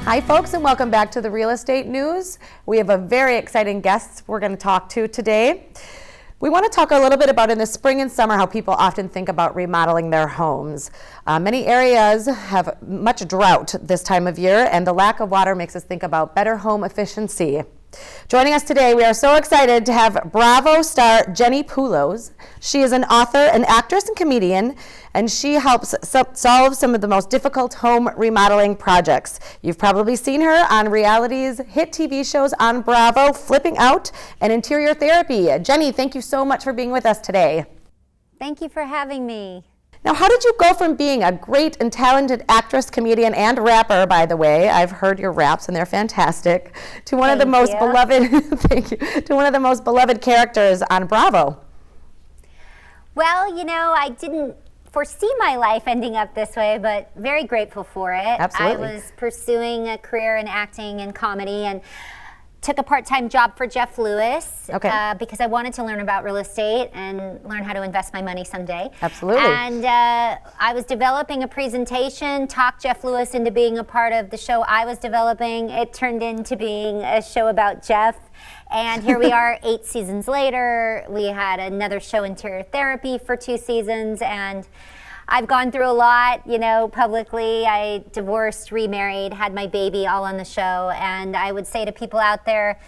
Hi folks, and welcome back to the Real Estate News. We have a very exciting guest we're going to talk to today. We want to talk a little bit about in the spring and summer how people often think about remodeling their homes. Many areas have much drought this time of year, and the lack of water makes us think about better home efficiency. Joining us today, we are so excited to have Bravo star Jenni Polus. She is an author, an actress, and comedian, and she helps solve some of the most difficult home remodeling projects. You've probably seen her on reality's hit TV shows on Bravo, Flipping Out, and Interior Therapy. Jenni, thank you so much for being with us today. Thank you for having me. Now, how did you go from being a great and talented actress, comedian, and rapper, by the way, I've heard your raps and they're fantastic, to one of the most beloved, thank you, to one of the most beloved characters on Bravo? Well, you know, I didn't foresee my life ending up this way, but very grateful for it. Absolutely. I was pursuing a career in acting and comedy and took a part-time job for Jeff Lewis because I wanted to learn about real estate and learn how to invest my money someday. Absolutely. And I was developing a presentation, talked Jeff Lewis into being a part of the show I was developing. It turned into being a show about Jeff. And here we are 8 seasons later. We had another show, Interior Therapy, for 2 seasons. And I've gone through a lot, you know, publicly. I divorced, remarried, had my baby all on the show. And I would say to people out there,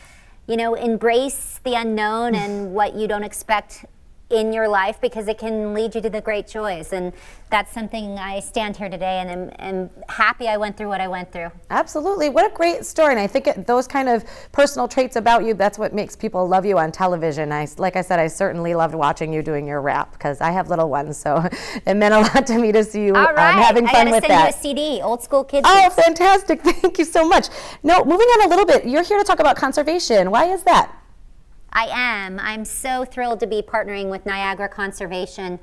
you know, embrace the unknown and what you don't expect in your life, because it can lead you to the great joys. And that's something I stand here today and am happy I went through what I went through. Absolutely. What a great story. And I think those kind of personal traits about you, that's what makes people love you on television. Like I said, I certainly loved watching you doing your rap because I have little ones, so it meant a lot to me to see you having fun with that. I gotta send you a CD, Old School Kids. Oh, fantastic. Thank you so much. No, moving on a little bit, you're here to talk about conservation. Why is that? I am. I'm so thrilled to be partnering with Niagara Conservation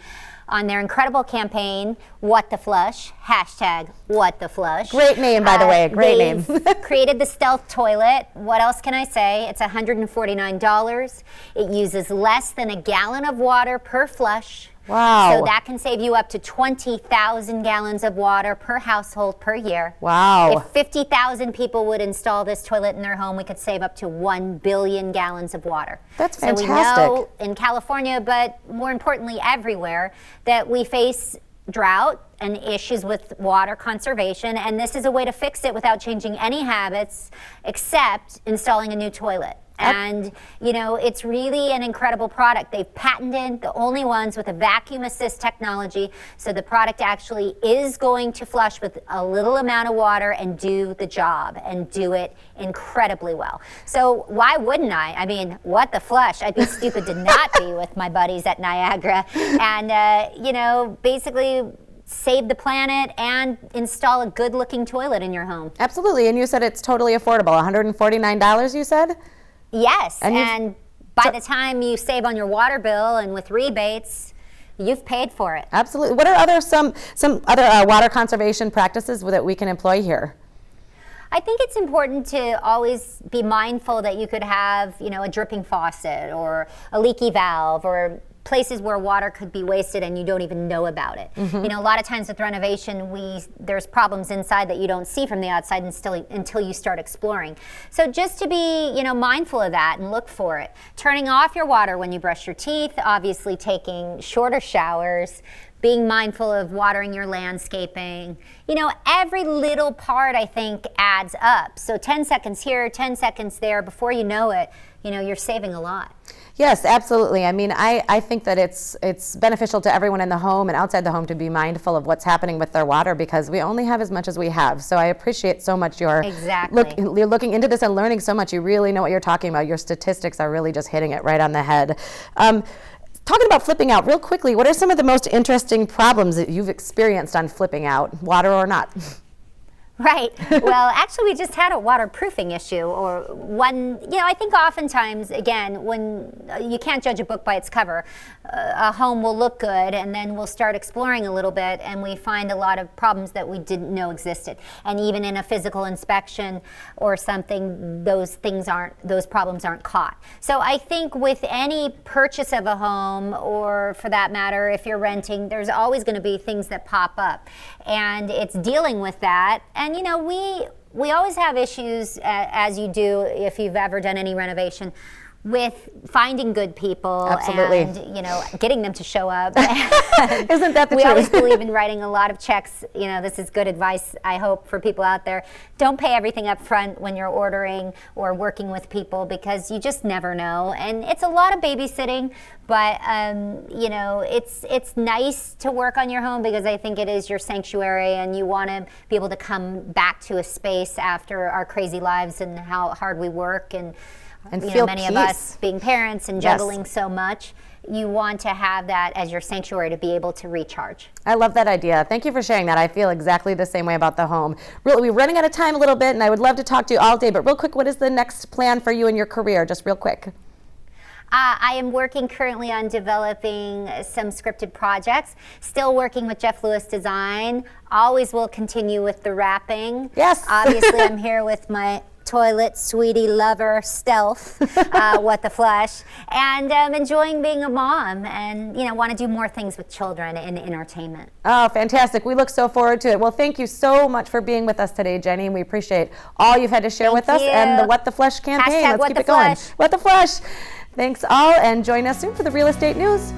on their incredible campaign, What the Flush, hashtag What the Flush. Great name, by the way, great name. Created the stealth toilet. What else can I say? It's $149. It uses less than a gallon of water per flush. Wow. So that can save you up to 20,000 gallons of water per household per year. Wow. If 50,000 people would install this toilet in their home, we could save up to 1 billion gallons of water. That's fantastic. So we know in California, but more importantly everywhere, that we face drought and issues with water conservation, and this is a way to fix it without changing any habits except installing a new toilet. And, you know, it's really an incredible product. They've patented the only ones with a vacuum assist technology, so the product actually is going to flush with a little amount of water and do the job and do it incredibly well. So why wouldn't I? I mean, what the flush? I'd be stupid to not be with my buddies at Niagara and, you know, basically save the planet and install a good-looking toilet in your home. Absolutely, and you said it's totally affordable, $149 you said? Yes, and by the time you save on your water bill and with rebates, you've paid for it. Absolutely. What are some other water conservation practices that we can employ here? I think it's important to always be mindful that you could have, you know, a dripping faucet or a leaky valve or places where water could be wasted and you don't even know about it. Mm-hmm. You know, a lot of times with renovation, there's problems inside that you don't see from the outside until you start exploring. So just to be, you know, mindful of that and look for it. Turning off your water when you brush your teeth, obviously taking shorter showers, being mindful of watering your landscaping. You know, every little part, I think, adds up. So 10 seconds here, 10 seconds there, before you know it, you know, you're saving a lot. Yes, absolutely. I mean, I think that it's beneficial to everyone in the home and outside the home to be mindful of what's happening with their water, because we only have as much as we have. So I appreciate so much you're looking into this and learning so much. You really know what you're talking about. Your statistics are really just hitting it right on the head. Talking about flipping out, real quickly, what are some of the most interesting problems that you've experienced on flipping out, water or not? Right. Well, actually, we just had a waterproofing issue, or one, you know, I think oftentimes, again, when you can't judge a book by its cover, a home will look good, and then we'll start exploring a little bit, and we find a lot of problems that we didn't know existed. And even in a physical inspection or something, those problems aren't caught. So I think with any purchase of a home, or for that matter, if you're renting, there's always going to be things that pop up. And it's dealing with that. And you know, we always have issues, as you do if you've ever done any renovation, with finding good people. Absolutely. And, you know, getting them to show up. Isn't that the we truth? always believe in writing a lot of checks. You know, this is good advice, I hope, for people out there. Don't pay everything up front when you're ordering or working with people, because you just never know. And it's a lot of babysitting, but you know, it's nice to work on your home, because I think it is your sanctuary, and you want to be able to come back to a space after our crazy lives and how hard we work, and you know, feel many peace. of us being parents and Yes. juggling so much. You want to have that as your sanctuary to be able to recharge. I love that idea. Thank you for sharing that. I feel exactly the same way about the home. Really, we're running out of time a little bit, and I would love to talk to you all day, but real quick, what is the next plan for you in your career? Just real quick. I am working currently on developing some scripted projects. Still working with Jeff Lewis Design. Always will continue with the wrapping. Yes. Obviously, I'm here with my toilet sweetie lover stealth, What the Flush, and enjoying being a mom, and you know, want to do more things with children in entertainment. Oh, fantastic. We look so forward to it. Well, thank you so much for being with us today, Jenny. We appreciate all you've had to share with us and the What the Flush campaign. Hashtag Let's What keep the it going. Flush. What the Flush. Thanks all, and join us soon for the Real Estate News.